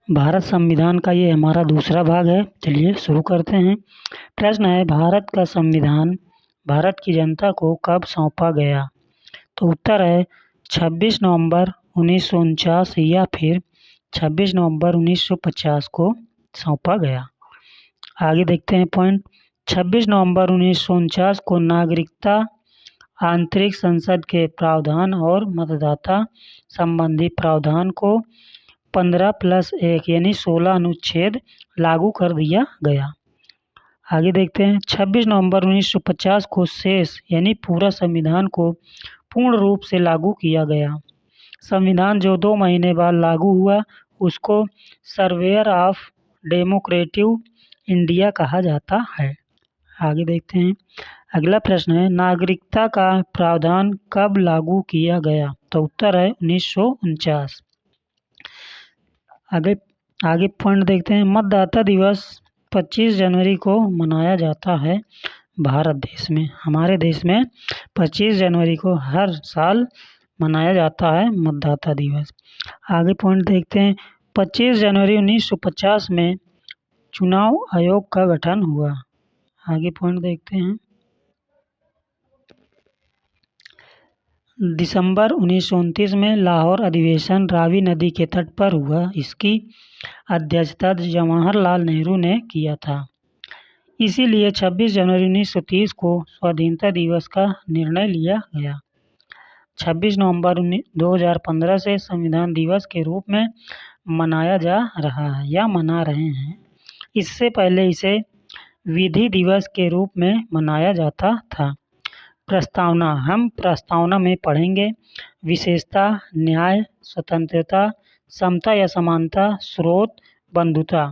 भारत संविधान का ये हमारा दूसरा भाग है। चलिए शुरू करते हैं। प्रश्न है, भारत का संविधान भारत की जनता को कब सौंपा गया? तो उत्तर है 26 नवंबर 1949 या फिर 26 नवंबर 1950 को सौंपा गया। आगे देखते हैं पॉइंट। 26 नवंबर 1949 को नागरिकता, आंतरिक संसद के प्रावधान और मतदाता संबंधी प्रावधान को 15+1 यानी 16 अनुच्छेद लागू कर दिया गया। आगे देखते हैं 26 नवंबर 1950 को शेष यानी पूरा संविधान को पूर्ण रूप से लागू किया गया। संविधान जो 2 महीने बाद लागू हुआ उसको सर्वेयर ऑफ डेमोक्रेटिक इंडिया कहा जाता है। आगे देखते हैं। अगला प्रश्न है, नागरिकता का प्रावधान कब लागू किया गया? तो उत्तर है 1949। आगे पॉइंट देखते हैं। मतदाता दिवस 25 जनवरी को मनाया जाता है भारत देश में। हमारे देश में 25 जनवरी को हर साल मनाया जाता है मतदाता दिवस। आगे पॉइंट देखते हैं। 25 जनवरी 1950 में चुनाव आयोग का गठन हुआ। आगे पॉइंट देखते हैं। दिसंबर 1929 में लाहौर अधिवेशन रावी नदी के तट पर हुआ। इसकी अध्यक्षता जवाहरलाल नेहरू ने किया था। इसीलिए 26 जनवरी 1930 को स्वाधीनता दिवस का निर्णय लिया गया। 26 नवंबर 2015 से संविधान दिवस के रूप में मनाया जा रहा है या मना रहे हैं। इससे पहले इसे विधि दिवस के रूप में मनाया जाता था। प्रस्तावना, हम प्रस्तावना में पढ़ेंगे विशेषता, न्याय, स्वतंत्रता, समता या समानता, स्रोत, बंधुता।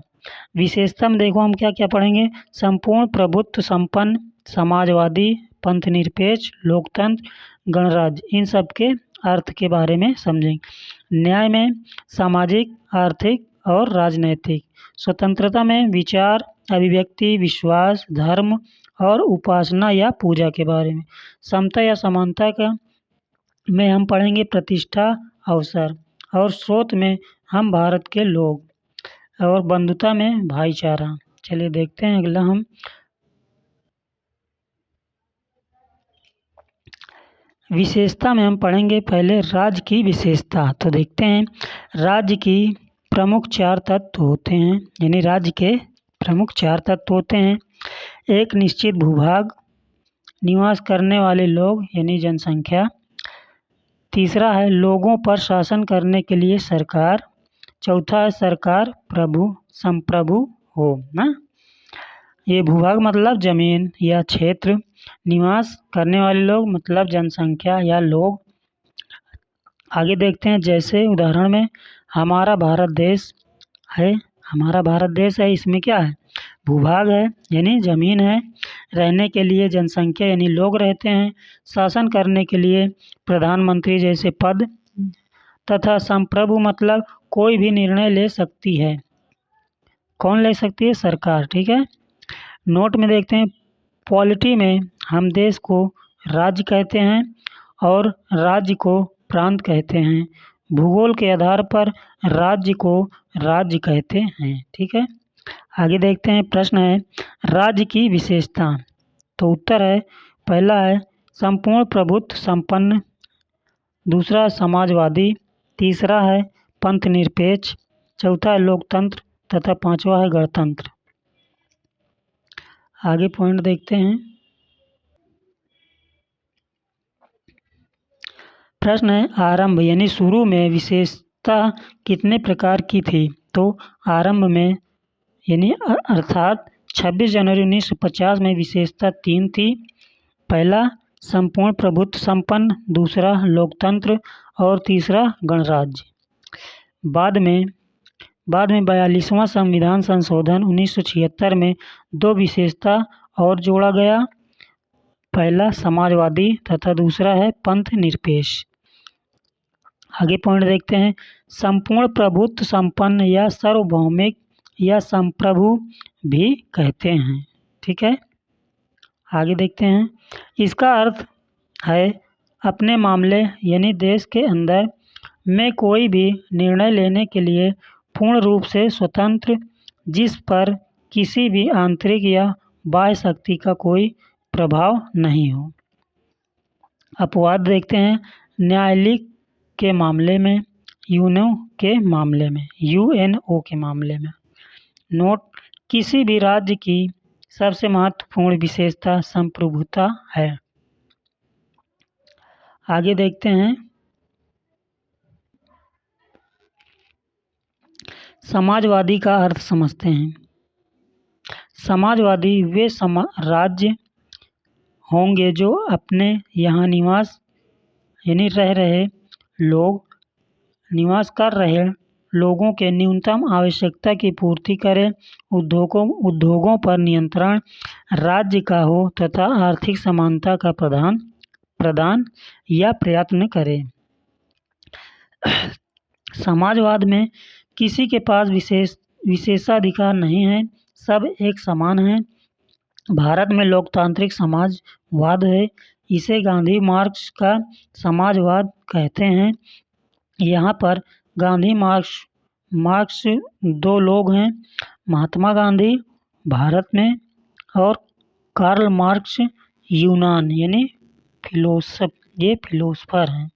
विशेषता में देखो हम क्या क्या पढ़ेंगे। संपूर्ण प्रभुत्व संपन्न, समाजवादी, पंथनिरपेक्ष, लोकतंत्र, गणराज्य, इन सब के अर्थ के बारे में समझेंगे। न्याय में सामाजिक, आर्थिक और राजनैतिक। स्वतंत्रता में विचार, अभिव्यक्ति, विश्वास, धर्म और उपासना या पूजा के बारे में। समता या समानता का में हम पढ़ेंगे प्रतिष्ठा, अवसर। और स्रोत में हम भारत के लोग। और बंधुता में भाईचारा। चलिए देखते हैं अगला हम। विशेषता में हम पढ़ेंगे पहले राज्य की विशेषता। तो देखते हैं राज्य की प्रमुख 4 तत्व होते हैं, यानी राज्य के प्रमुख 4 तत्व होते हैं। एक निश्चित भूभाग, निवास करने वाले लोग यानी जनसंख्या। तीसरा है लोगों पर शासन करने के लिए सरकार। चौथा है सरकार संप्रभु हो ना। ये भूभाग मतलब जमीन या क्षेत्र, निवास करने वाले लोग मतलब जनसंख्या या लोग। आगे देखते हैं जैसे उदाहरण में हमारा भारत देश है, इसमें क्या है? भूभाग है यानी जमीन है, रहने के लिए जनसंख्या यानी लोग रहते हैं, शासन करने के लिए प्रधानमंत्री जैसे पद, तथा संप्रभु मतलब कोई भी निर्णय ले सकती है। कौन ले सकती है? सरकार। ठीक है। नोट में देखते हैं पॉलिटी में हम देश को राज्य कहते हैं और राज्य को प्रांत कहते हैं। भूगोल के आधार पर राज्य को राज्य कहते हैं। ठीक है। आगे देखते हैं प्रश्न है राज्य की विशेषता। तो उत्तर है पहला है संपूर्ण प्रभुत्व संपन्न, दूसरा है समाजवादी, तीसरा है पंथ निरपेक्ष, चौथा है लोकतंत्र तथा पांचवा है गणतंत्र। आगे पॉइंट देखते हैं। प्रश्न है आरंभ यानी शुरू में विशेषता कितने प्रकार की थी? तो आरंभ में यानी अर्थात 26 जनवरी 1950 में विशेषता 3 थी। पहला संपूर्ण प्रभुत्व संपन्न, दूसरा लोकतंत्र और तीसरा गणराज्य। बाद में 42वां संविधान संशोधन 1976 में 2 विशेषता और जोड़ा गया। पहला समाजवादी तथा दूसरा है पंथ निरपेक्ष। आगे पॉइंट देखते हैं संपूर्ण प्रभुत्व संपन्न या सार्वभौमिक या संप्रभु भी कहते हैं। ठीक है। आगे देखते हैं इसका अर्थ है अपने मामले यानी देश के अंदर में कोई भी निर्णय लेने के लिए पूर्ण रूप से स्वतंत्र, जिस पर किसी भी आंतरिक या बाह्य शक्ति का कोई प्रभाव नहीं हो। अपवाद देखते हैं न्यायालय के मामले में, यूएनओ के मामले में। नोट: किसी भी राज्य की सबसे महत्वपूर्ण विशेषता संप्रभुता है। आगे देखते हैं समाजवादी का अर्थ समझते हैं। समाजवादी वे राज्य होंगे जो अपने यहाँ निवास कर रहे लोगों के न्यूनतम आवश्यकता की पूर्ति करें, उद्योगों पर नियंत्रण राज्य का हो तथा आर्थिक समानता का प्रदान या प्रयत्न करें। समाजवाद में किसी के पास विशेषाधिकार नहीं है, सब एक समान हैं। भारत में लोकतांत्रिक समाजवाद है, इसे गांधी मार्क्स का समाजवाद कहते हैं। यहाँ पर गांधी मार्क्स दो लोग हैं, महात्मा गांधी भारत में और कार्ल मार्क्स यूनान फिलोसफर हैं।